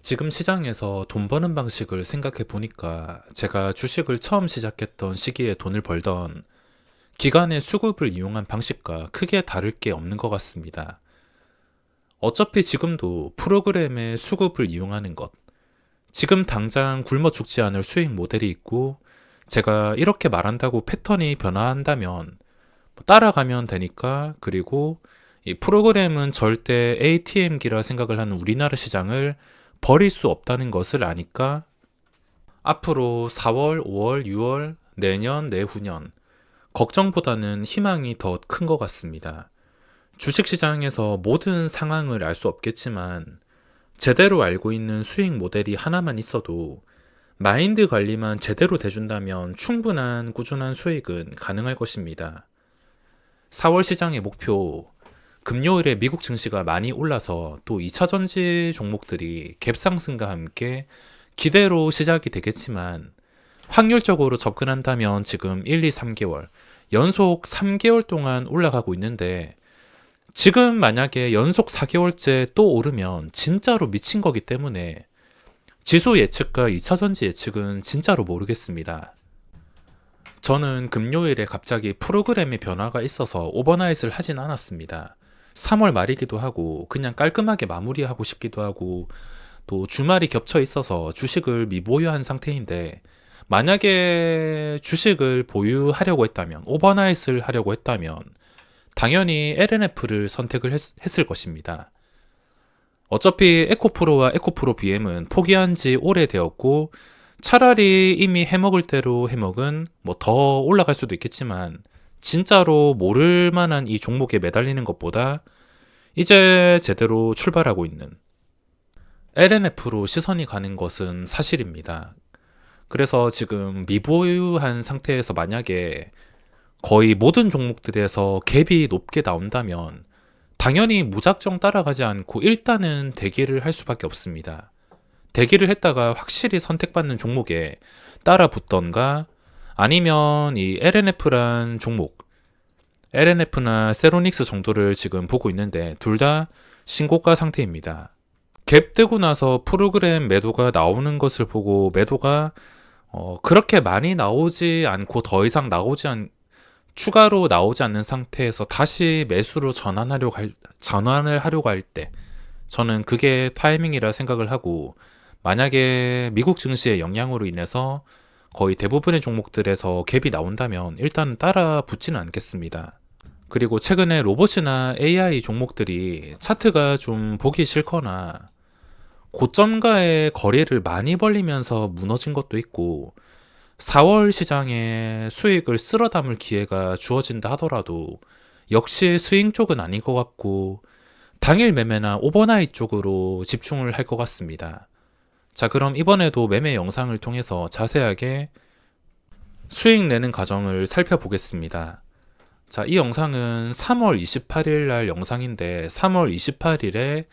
지금 시장에서 돈 버는 방식을 생각해 보니까 제가 주식을 처음 시작했던 시기에 돈을 벌던 기관의 수급을 이용한 방식과 크게 다를 게 없는 것 같습니다. 어차피 지금도 프로그램의 수급을 이용하는 것, 지금 당장 굶어 죽지 않을 수익 모델이 있고 제가 이렇게 말한다고 패턴이 변화한다면 따라가면 되니까. 그리고 이 프로그램은 절대 ATM기라 생각을 하는 우리나라 시장을 버릴 수 없다는 것을 아니까 앞으로 4월, 5월, 6월, 내년, 내후년 걱정보다는 희망이 더 큰 것 같습니다. 주식시장에서 모든 상황을 알 수 없겠지만 제대로 알고 있는 수익 모델이 하나만 있어도 마인드 관리만 제대로 돼준다면 충분한 꾸준한 수익은 가능할 것입니다. 4월 시장의 목표, 금요일에 미국 증시가 많이 올라서 또 2차전지 종목들이 갭상승과 함께 기대로 시작이 되겠지만 확률적으로 접근한다면 지금 1, 2, 3개월, 연속 3개월 동안 올라가고 있는데 지금 만약에 연속 4개월째 또 오르면 진짜로 미친 거기 때문에 지수 예측과 2차전지 예측은 진짜로 모르겠습니다. 저는 금요일에 갑자기 프로그램의 변화가 있어서 오버나잇을 하진 않았습니다. 3월 말이기도 하고 그냥 깔끔하게 마무리하고 싶기도 하고 또 주말이 겹쳐 있어서 주식을 미보유한 상태인데 만약에 주식을 보유하려고 했다면 오버나잇을 하려고 했다면 당연히 LNF를 선택을 했을 것입니다. 어차피 에코프로와 에코프로 BM은 포기한 지 오래되었고 차라리 이미 해먹을 대로 해먹은 더 올라갈 수도 있겠지만 진짜로 모를 만한 이 종목에 매달리는 것보다 이제 제대로 출발하고 있는 LNF로 시선이 가는 것은 사실입니다. 그래서 지금 미보유한 상태에서 만약에 거의 모든 종목들에서 갭이 높게 나온다면 당연히 무작정 따라가지 않고 일단은 대기를 할 수밖에 없습니다. 대기를 했다가 확실히 선택받는 종목에 따라 붙던가 아니면 이 LNF란 종목, LNF나 세로닉스 정도를 지금 보고 있는데 둘 다 신고가 상태입니다. 갭 뜨고 나서 프로그램 매도가 나오는 것을 보고 매도가 그렇게 많이 나오지 않고 더 이상 추가로 나오지 않는 상태에서 다시 매수로 전환을 하려고 할 때 저는 그게 타이밍이라 생각을 하고 만약에 미국 증시의 영향으로 인해서 거의 대부분의 종목들에서 갭이 나온다면 일단 따라 붙지는 않겠습니다. 그리고 최근에 로봇이나 AI 종목들이 차트가 좀 보기 싫거나 고점과의 거리를 많이 벌리면서 무너진 것도 있고 4월 시장에 수익을 쓸어 담을 기회가 주어진다 하더라도 역시 스윙 쪽은 아닌 것 같고 당일 매매나 오버나잇 쪽으로 집중을 할 것 같습니다. 자, 그럼 이번에도 매매 영상을 통해서 자세하게 수익 내는 과정을 살펴보겠습니다. 자, 이 영상은 3월 28일 날 영상인데 3월 28일에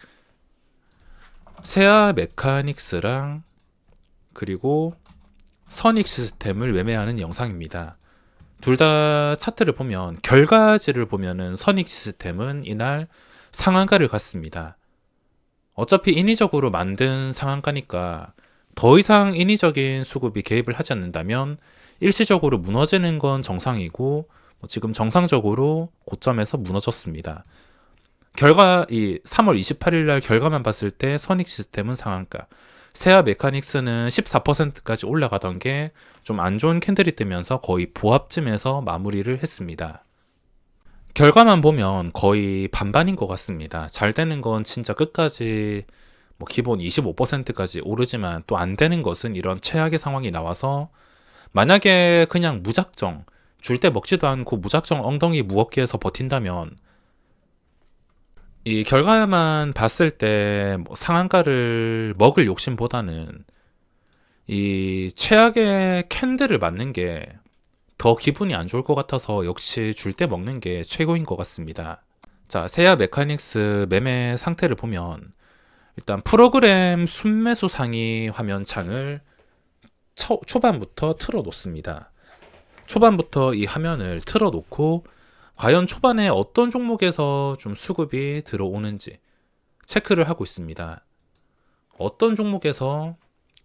세아 메카닉스랑 그리고 선익 시스템을 매매하는 영상입니다. 둘 다 차트를 보면 결과지를 보면은 선익 시스템은 이날 상한가를 갔습니다. 어차피 인위적으로 만든 상한가니까 더 이상 인위적인 수급이 개입을 하지 않는다면 일시적으로 무너지는 건 정상이고 지금 정상적으로 고점에서 무너졌습니다. 이 3월 28일 날 결과만 봤을 때 선익 시스템은 상한가, 세아 메카닉스는 14%까지 올라가던 게 좀 안 좋은 캔들이 뜨면서 거의 보합쯤에서 마무리를 했습니다. 결과만 보면 거의 반반인 것 같습니다. 잘 되는 건 진짜 끝까지 기본 25%까지 오르지만 또 안 되는 것은 이런 최악의 상황이 나와서 만약에 그냥 무작정 줄 때 먹지도 않고 무작정 엉덩이 무겁게 해서 버틴다면 이 결과만 봤을 때 상한가를 먹을 욕심보다는 이 최악의 캔들을 맞는 게 더 기분이 안 좋을 것 같아서 역시 줄 때 먹는 게 최고인 것 같습니다. 자, 세아 메카닉스 매매 상태를 보면 일단 프로그램 순매수 상위 화면 창을 초반부터 틀어 놓습니다. 초반부터 이 화면을 틀어 놓고 과연 초반에 어떤 종목에서 좀 수급이 들어오는지 체크를 하고 있습니다. 어떤 종목에서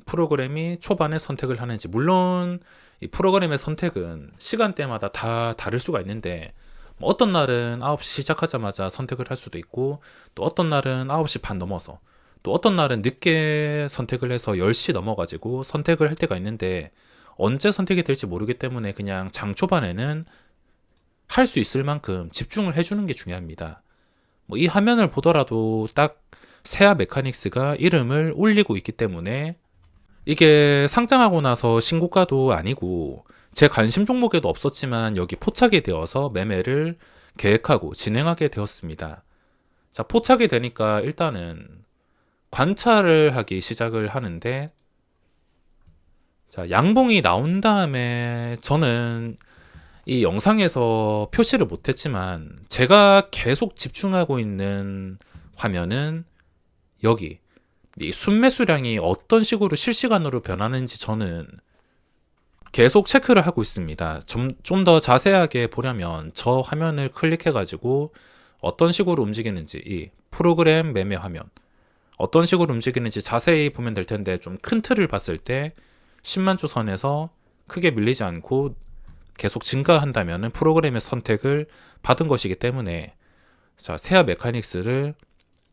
프로그램이 초반에 선택을 하는지, 물론 이 프로그램의 선택은 시간대마다 다 다를 수가 있는데 뭐 어떤 날은 9시 시작하자마자 선택을 할 수도 있고, 또 어떤 날은 9시 반 넘어서, 또 어떤 날은 늦게 선택을 해서 10시 넘어가지고 선택을 할 때가 있는데, 언제 선택이 될지 모르기 때문에 그냥 장 초반에는 할 수 있을 만큼 집중을 해주는 게 중요합니다. 뭐 이 화면을 보더라도 딱 세아 메카닉스가 이름을 올리고 있기 때문에, 이게 상장하고 나서 신고가도 아니고 제 관심 종목에도 없었지만 여기 포착이 되어서 매매를 계획하고 진행하게 되었습니다. 자, 포착이 되니까 일단은 관찰을 하기 시작을 하는데, 자, 양봉이 나온 다음에 저는 이 영상에서 표시를 못했지만 제가 계속 집중하고 있는 화면은 여기 이 순매수량이 어떤 식으로 실시간으로 변하는지 저는 계속 체크를 하고 있습니다. 좀 더 자세하게 보려면 저 화면을 클릭해가지고 어떤 식으로 움직이는지, 이 프로그램 매매 화면 어떤 식으로 움직이는지 자세히 보면 될 텐데, 좀 큰 틀을 봤을 때 10만 주 선에서 크게 밀리지 않고 계속 증가한다면 프로그램의 선택을 받은 것이기 때문에, 자, 세아 메카닉스를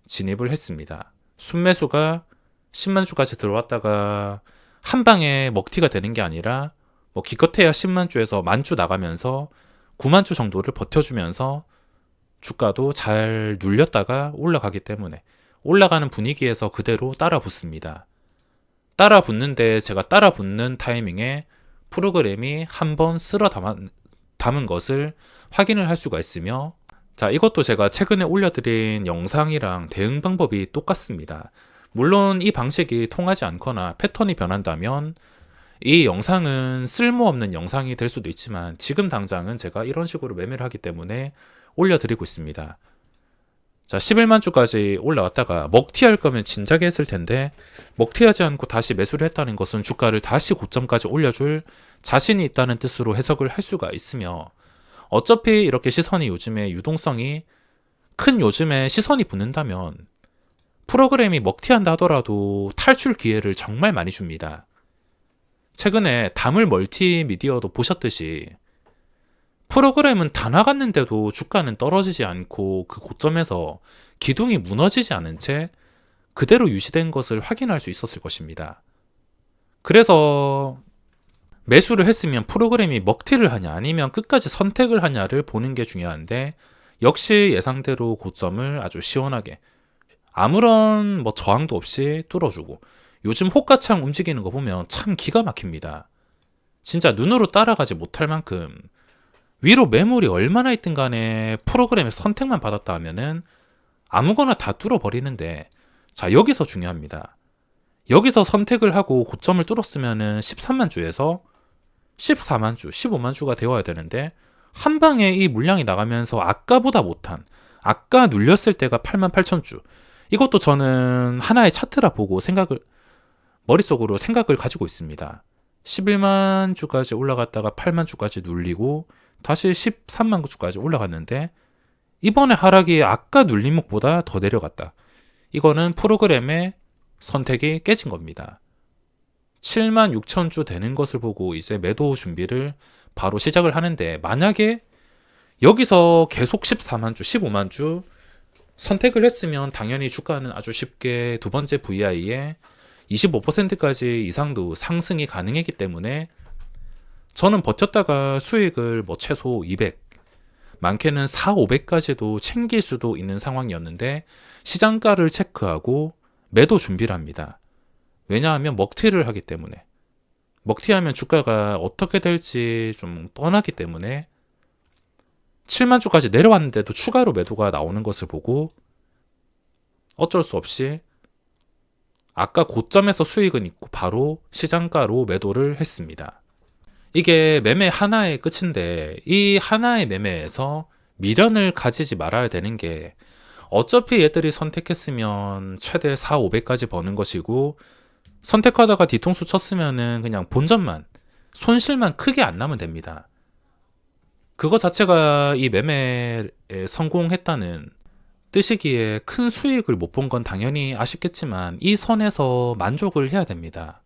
진입을 했습니다. 순매수가 10만 주까지 들어왔다가 한 방에 먹튀가 되는 게 아니라 뭐 기껏해야 10만 주에서 만 주 나가면서 9만 주 정도를 버텨주면서 주가도 잘 눌렸다가 올라가기 때문에 올라가는 분위기에서 그대로 따라 붙습니다. 따라 붙는데 제가 따라 붙는 타이밍에 프로그램이 한번 쓸어 담은 것을 확인을 할 수가 있으며, 자, 이것도 제가 최근에 올려드린 영상이랑 대응 방법이 똑같습니다. 물론 이 방식이 통하지 않거나 패턴이 변한다면 이 영상은 쓸모없는 영상이 될 수도 있지만, 지금 당장은 제가 이런 식으로 매매를 하기 때문에 올려드리고 있습니다. 자, 11만 주까지 올라왔다가 먹튀할 거면 진작에 했을 텐데 먹튀하지 않고 다시 매수를 했다는 것은 주가를 다시 고점까지 올려줄 자신이 있다는 뜻으로 해석을 할 수가 있으며, 어차피 이렇게 시선이 요즘에 유동성이 큰 요즘에 시선이 붙는다면 프로그램이 먹튀한다 하더라도 탈출 기회를 정말 많이 줍니다. 최근에 다물 멀티미디어도 보셨듯이 프로그램은 다 나갔는데도 주가는 떨어지지 않고 그 고점에서 기둥이 무너지지 않은 채 그대로 유지된 것을 확인할 수 있었을 것입니다. 그래서 매수를 했으면 프로그램이 먹튀를 하냐 아니면 끝까지 선택을 하냐를 보는 게 중요한데, 역시 예상대로 고점을 아주 시원하게 아무런 뭐 저항도 없이 뚫어주고, 요즘 호가창 움직이는 거 보면 참 기가 막힙니다. 진짜 눈으로 따라가지 못할 만큼 위로 매물이 얼마나 있든 간에 프로그램의 선택만 받았다 하면은 아무거나 다 뚫어버리는데, 자, 여기서 중요합니다. 여기서 선택을 하고 고점을 뚫었으면은 13만 주에서 14만 주, 15만 주가 되어야 되는데, 한 방에 이 물량이 나가면서 아까보다 못한, 아까 눌렸을 때가 8만 8천 주. 이것도 저는 하나의 차트라 보고 머릿속으로 생각을 가지고 있습니다. 11만 주까지 올라갔다가 8만 주까지 눌리고 다시 13만 주까지 올라갔는데, 이번에 하락이 아까 눌린 목보다 더 내려갔다. 이거는 프로그램의 선택이 깨진 겁니다. 7만 6천 주 되는 것을 보고 이제 매도 준비를 바로 시작을 하는데, 만약에 여기서 계속 14만 주, 15만 주 선택을 했으면 당연히 주가는 아주 쉽게 두 번째 VI에 25%까지 이상도 상승이 가능했기 때문에 저는 버텼다가 수익을 뭐 최소 200, 많게는 4, 500까지도 챙길 수도 있는 상황이었는데, 시장가를 체크하고 매도 준비를 합니다. 왜냐하면 먹튀를 하기 때문에, 먹튀하면 주가가 어떻게 될지 좀 뻔하기 때문에 7만 주까지 내려왔는데도 추가로 매도가 나오는 것을 보고 어쩔 수 없이 아까 고점에서 수익은 있고 바로 시장가로 매도를 했습니다. 이게 매매 하나의 끝인데, 이 하나의 매매에서 미련을 가지지 말아야 되는 게, 어차피 얘들이 선택했으면 최대 4, 500까지 버는 것이고, 선택하다가 뒤통수 쳤으면은 그냥 본전만, 손실만 크게 안 나면 됩니다. 그거 자체가 이 매매에 성공했다는 뜨시기에 큰 수익을 못 본 건 당연히 아쉽겠지만 이 선에서 만족을 해야 됩니다.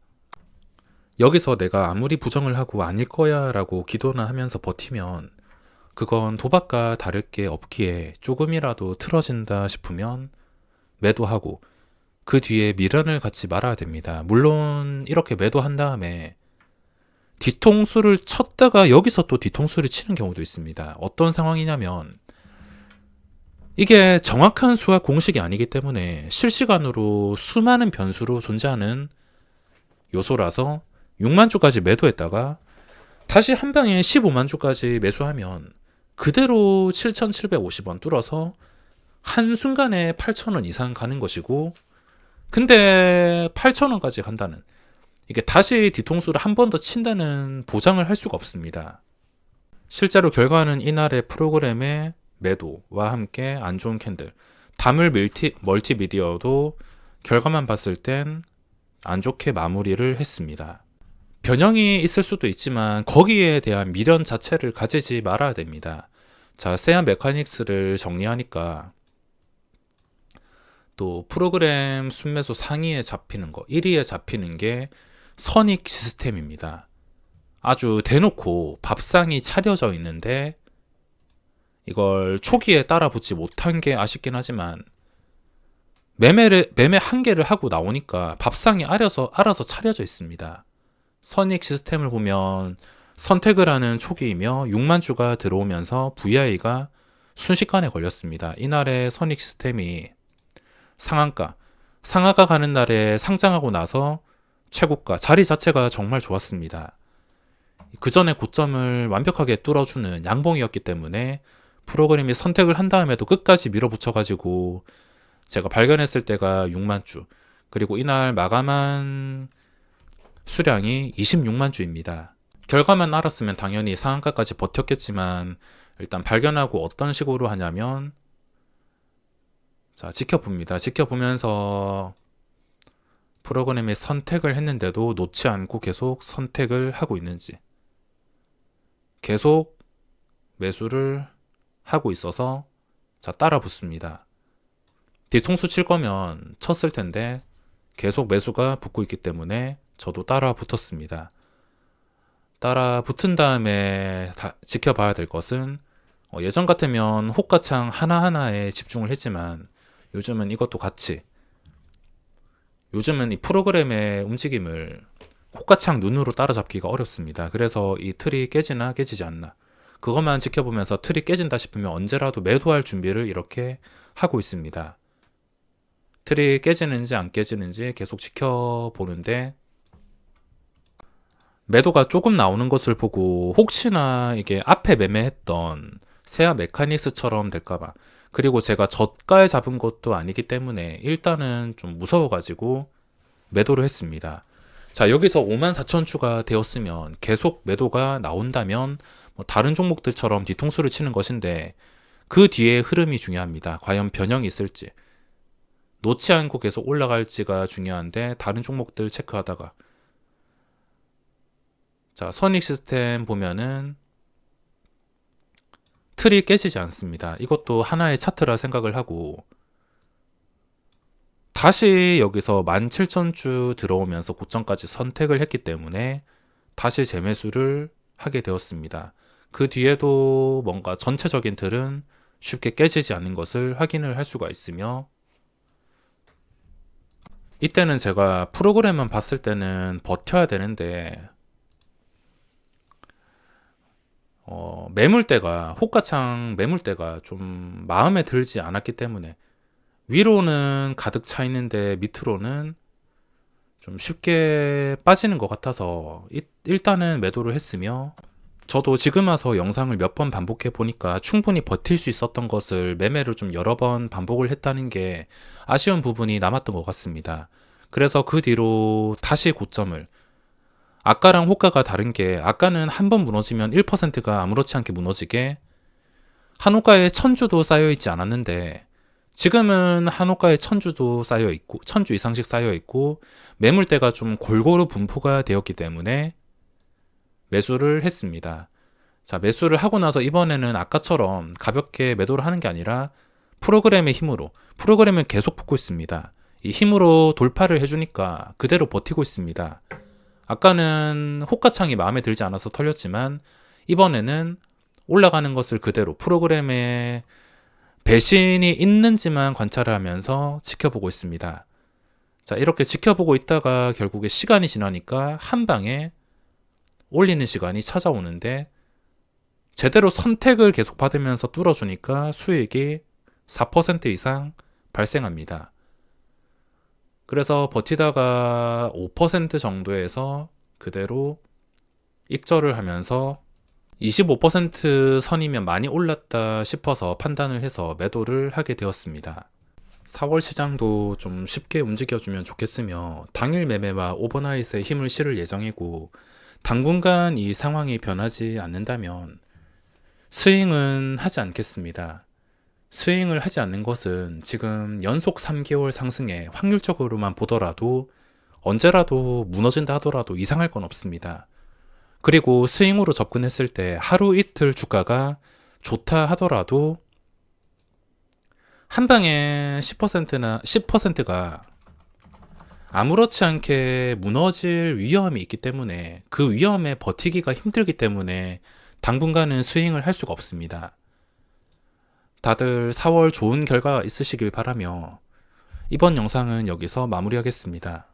여기서 내가 아무리 부정을 하고 아닐 거야 라고 기도나 하면서 버티면 그건 도박과 다를 게 없기에 조금이라도 틀어진다 싶으면 매도하고 그 뒤에 미련을 갖지 말아야 됩니다. 물론 이렇게 매도한 다음에 뒤통수를 쳤다가 여기서 또 뒤통수를 치는 경우도 있습니다. 어떤 상황이냐면 이게 정확한 수학 공식이 아니기 때문에 실시간으로 수많은 변수로 존재하는 요소라서 6만 주까지 매도했다가 다시 한 방에 15만 주까지 매수하면 그대로 7,750원 뚫어서 한순간에 8,000원 이상 가는 것이고, 근데 8,000원까지 간다는, 이게 다시 뒤통수를 한 번 더 친다는 보장을 할 수가 없습니다. 실제로 결과는 이날의 프로그램의 매도와 함께 안 좋은 캔들, 다물 멀티미디어도 결과만 봤을 땐 안 좋게 마무리를 했습니다. 변형이 있을 수도 있지만 거기에 대한 미련 자체를 가지지 말아야 됩니다. 자, 세안 메카닉스를 정리하니까 또 프로그램 순매수 상위에 잡히는 거, 1위에 잡히는 게 선익 시스템입니다. 아주 대놓고 밥상이 차려져 있는데 이걸 초기에 따라붙지 못한 게 아쉽긴 하지만 매매 한개를 하고 나오니까 밥상이 알아서 차려져 있습니다. 선익 시스템을 보면 선택을 하는 초기이며 6만 주가 들어오면서 VI가 순식간에 걸렸습니다. 이날의 선익 시스템이 상한가 가는 날에 상장하고 나서 최고가, 자리 자체가 정말 좋았습니다. 그 전에 고점을 완벽하게 뚫어주는 양봉이었기 때문에 프로그램이 선택을 한 다음에도 끝까지 밀어붙여가지고 제가 발견했을 때가 6만 주, 그리고 이날 마감한 수량이 26만 주입니다. 결과만 알았으면 당연히 상한가까지 버텼겠지만 일단 발견하고 어떤 식으로 하냐면, 자, 지켜봅니다. 지켜보면서 프로그램이 선택을 했는데도 놓지 않고 계속 선택을 하고 있는지, 계속 매수를 하고 있어서 자, 따라 붙습니다. 뒤통수 칠 거면 쳤을 텐데 계속 매수가 붙고 있기 때문에 저도 따라 붙었습니다. 따라 붙은 다음에 지켜봐야 될 것은, 예전 같으면 호가창 하나하나에 집중을 했지만 요즘은 이것도 같이, 요즘은 이 프로그램의 움직임을 호가창 눈으로 따라잡기가 어렵습니다. 그래서 이 틀이 깨지나 깨지지 않나, 그것만 지켜보면서 틀이 깨진다 싶으면 언제라도 매도할 준비를 이렇게 하고 있습니다. 틀이 깨지는지 안 깨지는지 계속 지켜보는데, 매도가 조금 나오는 것을 보고 혹시나 이게 앞에 매매했던 세아 메카닉스처럼 될까봐, 그리고 제가 저가에 잡은 것도 아니기 때문에 일단은 좀 무서워가지고 매도를 했습니다. 자, 여기서 54,000주가 되었으면 계속 매도가 나온다면 뭐 다른 종목들처럼 뒤통수를 치는 것인데 그 뒤에 흐름이 중요합니다. 과연 변형이 있을지, 놓지 않고 계속 올라갈지가 중요한데 다른 종목들 체크하다가, 자, 선익 시스템 보면은 틀이 깨지지 않습니다. 이것도 하나의 차트라 생각을 하고 다시 여기서 17,000주 들어오면서 고점까지 선택을 했기 때문에 다시 재매수를 하게 되었습니다. 그 뒤에도 뭔가 전체적인 틀은 쉽게 깨지지 않는 것을 확인을 할 수가 있으며, 이때는 제가 프로그램만 봤을 때는 버텨야 되는데 매물대가, 호가창 매물대가 좀 마음에 들지 않았기 때문에 위로는 가득 차 있는데 밑으로는 좀 쉽게 빠지는 것 같아서 일단은 매도를 했으며, 저도 지금 와서 영상을 몇 번 반복해 보니까 충분히 버틸 수 있었던 것을 매매를 좀 여러 번 반복을 했다는 게 아쉬운 부분이 남았던 것 같습니다. 그래서 그 뒤로 다시 고점을, 아까랑 호가가 다른 게, 아까는 한 번 무너지면 1%가 아무렇지 않게 무너지게 한 호가에 1000주도 쌓여있지 않았는데 지금은 한 호가에 1000주도 쌓여있고 1000주 이상씩 쌓여있고 매물대가 좀 골고루 분포가 되었기 때문에 매수를 했습니다. 자, 매수를 하고 나서 이번에는 아까처럼 가볍게 매도를 하는 게 아니라 프로그램의 힘으로, 프로그램을 계속 붙고 있습니다. 이 힘으로 돌파를 해주니까 그대로 버티고 있습니다. 아까는 호가창이 마음에 들지 않아서 털렸지만 이번에는 올라가는 것을 그대로 프로그램에 배신이 있는지만 관찰을 하면서 지켜보고 있습니다. 자, 이렇게 지켜보고 있다가 결국에 시간이 지나니까 한 방에 올리는 시간이 찾아오는데 제대로 선택을 계속 받으면서 뚫어주니까 수익이 4% 이상 발생합니다. 그래서 버티다가 5% 정도에서 그대로 익절을 하면서 25% 선이면 많이 올랐다 싶어서 판단을 해서 매도를 하게 되었습니다. 4월 시장도 좀 쉽게 움직여주면 좋겠으며 당일 매매와 오버나잇에 힘을 실을 예정이고 당분간 이 상황이 변하지 않는다면 스윙은 하지 않겠습니다. 스윙을 하지 않는 것은 지금 연속 3개월 상승에 확률적으로만 보더라도 언제라도 무너진다 하더라도 이상할 건 없습니다. 그리고 스윙으로 접근했을 때 하루 이틀 주가가 좋다 하더라도 한 방에 10%나 10%가 아무렇지 않게 무너질 위험이 있기 때문에 그 위험에 버티기가 힘들기 때문에 당분간은 스윙을 할 수가 없습니다. 다들 4월 좋은 결과 있으시길 바라며 이번 영상은 여기서 마무리하겠습니다.